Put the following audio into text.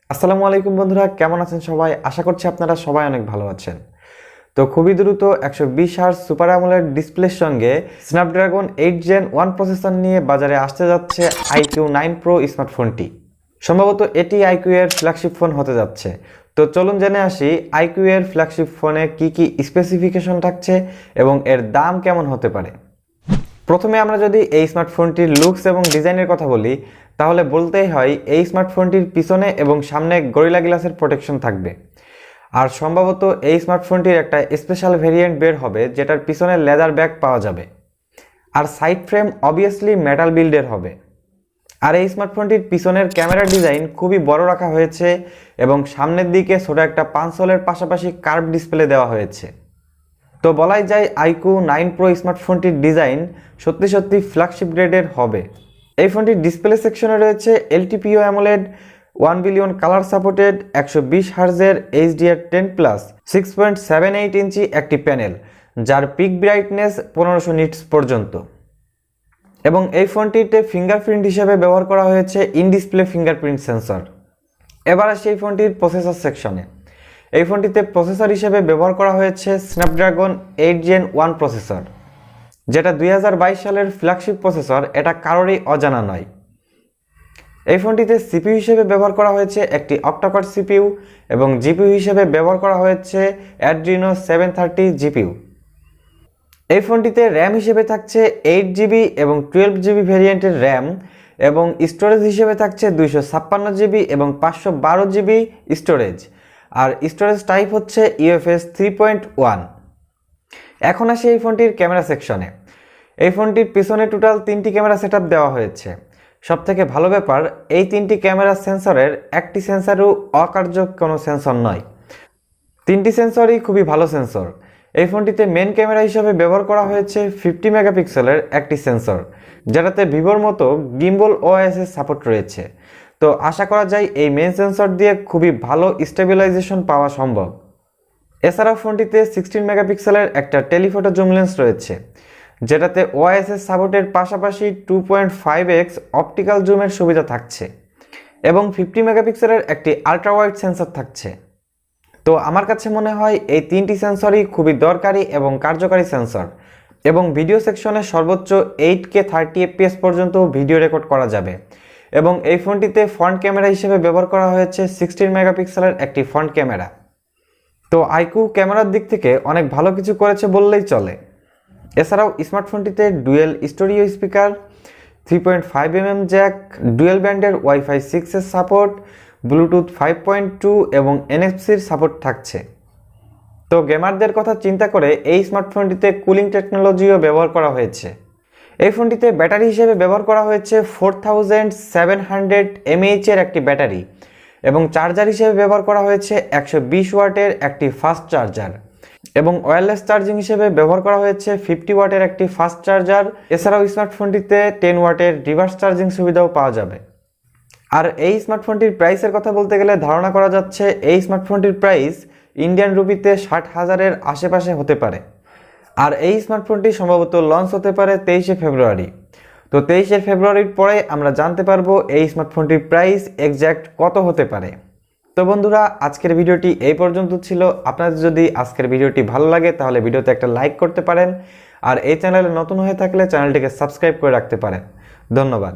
আসসালামু আলাইকুম বন্ধুরা, কেমন আছেন সবাই? আশা করছি আপনারা সবাই অনেক ভালো আছেন। তো খুবই দ্রুত 120 হার্জ সুপার অ্যামোলেড ডিসপ্লের সঙ্গে স্ন্যাপড্রাগন 8 জেন 1 প্রসেসর নিয়ে বাজারে আসতে যাচ্ছে iQOO 9 Pro স্মার্টফোনটি। সম্ভবত এটি iQOO এর ফ্ল্যাগশিপ ফোন হতে যাচ্ছে। তো চলুন জেনে আসি iQOO এর ফ্ল্যাগশিপ ফোনে কি কি স্পেসিফিকেশন থাকছে এবং এর দাম কেমন হতে পারে। প্রথমে আমরা যদি এই স্মার্টফোনটির লুকস এবং ডিজাইনের কথা বলি, তাহলে বলতেই হয় এই স্মার্টফোনটির পিছনে এবং সামনে গরিলা গ্লাসের প্রোটেকশন থাকবে। আর সম্ভবত এই স্মার্টফোনটির একটা স্পেশাল ভেরিয়েন্ট বের হবে যেটার পিছনে লেদার ব্যাগ পাওয়া যাবে। আর সাইড ফ্রেম অবভিয়াসলি মেটাল বিল্ডের হবে। আর এই স্মার্টফোনটির পিছনের ক্যামেরা ডিজাইন খুবই বড় রাখা হয়েছে এবং সামনের দিকে ছোট একটা পাঁচসোলের পাশাপাশি কার্ভ ডিসপ্লে দেওয়া হয়েছে। তো বলাই যায় iQOO 9 Pro স্মার্টফোনটির ডিজাইন সত্যি সত্যি ফ্ল্যাগশিপ গ্রেডের হবে। এই ফোনটির ডিসপ্লে সেকশনে রয়েছে LTPO AMOLED 1 billion colour supported 120 হার্জের HDR10+ 6.78 ইঞ্চি একটি প্যানেল, যার পিক ব্রাইটনেস 1500 নিটস পর্যন্ত। এবং এই ফোনটিতে ফিঙ্গারপ্রিন্ট হিসেবে ব্যবহার করা হয়েছে ইন ডিসপ্লে ফিঙ্গারপ্রিন্ট সেন্সর। এবার আসি এই ফোনটির প্রসেসর সেকশনে। এই ফোনটিতে প্রসেসর হিসেবে ব্যবহার করা হয়েছে স্ন্যাপড্রাগন 8 জেন 1 প্রসেসর, যেটা 2022 সালের ফ্ল্যাগশিপ প্রসেসর, এটা কারোরই অজানা নয়। এই ফোনটিতে সিপিইউ হিসেবে ব্যবহার করা হয়েছে একটি অক্টাকোর সিপিইউ এবং জিপিইউ হিসেবে ব্যবহার করা হয়েছে অ্যাড্রিনো 730 জিপিইউ। এই ফোনটিতে র্যাম হিসেবে থাকছে 8GB এবং 12GB ভেরিয়েন্টের র্যাম এবং স্টোরেজ হিসেবে থাকছে 256GB এবং 512GB স্টোরেজ। আর স্টোরেজ টাইপ হচ্ছে UFS 3.1। এখন আসি এই ফোনটির ক্যামেরা সেকশনে। এই ফোনটির পিছনে টোটাল 3টি ক্যামেরা সেটআপ দেওয়া হয়েছে। সবথেকে ভালো ব্যাপার, এই 3টি ক্যামেরা সেন্সরের একটি সেন্সরও অকার্যক কোনো সেন্সর নয়। 3টি সেন্সরই খুবই ভালো সেন্সর। এই ফোনটিতে মেন ক্যামেরা হিসেবে ব্যবহার করা হয়েছে 50 মেগাপিক্সেলের একটি সেন্সর, যেটাতে ভিভোর মতো গিম্বল OS এর সাপোর্ট রয়েছে। তো আশা করা যায় এই মেন সেন্সর দিয়ে খুবই ভালো স্টেবিলাইজেশন পাওয়া সম্ভব। এছাড়াও ফোনটিতে 16 মেগাপিক্সেলের একটা টেলিফটো জুম লেন্স রয়েছে, যেটাতে OS এর সাপোর্টের পাশাপাশি 2.5x অপটিক্যাল জুমের সুবিধা থাকছে এবং 50 মেগাপিক্সেলের একটি আলট্রা ওয়াইড সেন্সর থাকছে। তো আমার কাছে মনে হয় এই 3টি সেন্সরই খুবই দরকারি এবং কার্যকারী সেন্সর, এবং ভিডিও সেকশনে সর্বোচ্চ 8K 30fps পর্যন্ত ভিডিও রেকর্ড করা যাবে। এবং এই ফোনটিতে ফ্রন্ট ক্যামেরা হিসেবে ব্যবহার করা হয়েছে 16 মেগাপিক্সেলের একটি ফ্রন্ট ক্যামেরা। তো iQOO ক্যামেরার দিক থেকে অনেক ভালো কিছু করেছে বললেই চলে। এছাড়াও স্মার্টফোনটিতে dual stereo speaker, 3.5mm jack, dual ব্যান্ডের ওয়াইফাই 6 এর সাপোর্ট, ব্লুটুথ 5.2 এবং NFC-র সাপোর্ট থাকছে। তো গেমারদের কথা চিন্তা করে এই স্মার্টফোনটিতে কুলিং টেকনোলজিও ব্যবহার করা হয়েছে। এই ফোনটিতে ব্যাটারি হিসেবে ব্যবহার করা হয়েছে 4700 mAh এর একটি ব্যাটারি এবং চার্জার হিসেবে ব্যবহার করা হয়েছে 120 ওয়াটের একটি ফাস্ট চার্জার এবং ওয়্যারলেস চার্জিং হিসেবে ব্যবহার করা হয়েছে 50 ওয়াটের একটি ফাস্ট চার্জার। এছাড়াও স্মার্টফোনটিতে 10 ওয়াটের রিভার্স চার্জিং সুবিধাও পাওয়া যাবে। আর এই স্মার্টফোনটির প্রাইসের কথা বলতে গেলে ধারণা করা যাচ্ছে এই স্মার্টফোনটির প্রাইস ইন্ডিয়ান রুপিতে 60,000-এর আশেপাশে হতে পারে। আর এই স্মার্টফোনটি সম্ভবত লঞ্চ হতে পারে 23শে ফেব্রুয়ারি। তো 23শে ফেব্রুয়ারির পরে আমরা জানতে পারবো এই স্মার্টফোনটির প্রাইস এক্স্যাক্ট কত হতে পারে। তো বন্ধুরা, আজকের ভিডিওটি এই পর্যন্ত ছিল। আপনাদের যদি আজকের ভিডিওটি ভালো লাগে তাহলে ভিডিওতে একটা লাইক করতে পারেন, আর এই চ্যানেলে নতুন হয়ে থাকলে চ্যানেলটিকে সাবস্ক্রাইব করে রাখতে পারেন। ধন্যবাদ।